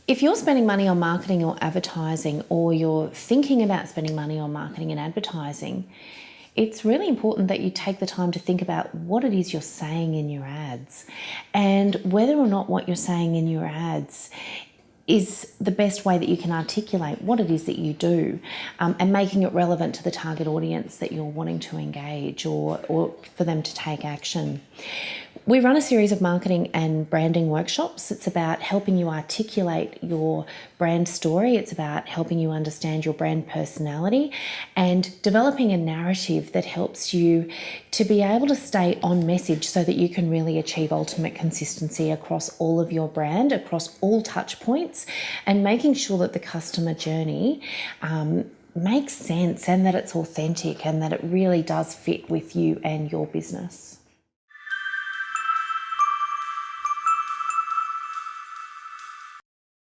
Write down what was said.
If you're spending money on marketing or advertising, or you're thinking about spending money on marketing and advertising, it's really important that you take the time to think about what it is you're saying in your ads and whether or not what you're saying in your ads is the best way that you can articulate what it is that you do, and making it relevant to the target audience that you're wanting to engage or for them to take action. We run a series of marketing and branding workshops. It's about helping you articulate your brand story. It's about helping you understand your brand personality and developing a narrative that helps you to be able to stay on message so that you can really achieve ultimate consistency across all of your brand, across all touch points, and making sure that the customer journey makes sense and that it's authentic and that it really does fit with you and your business.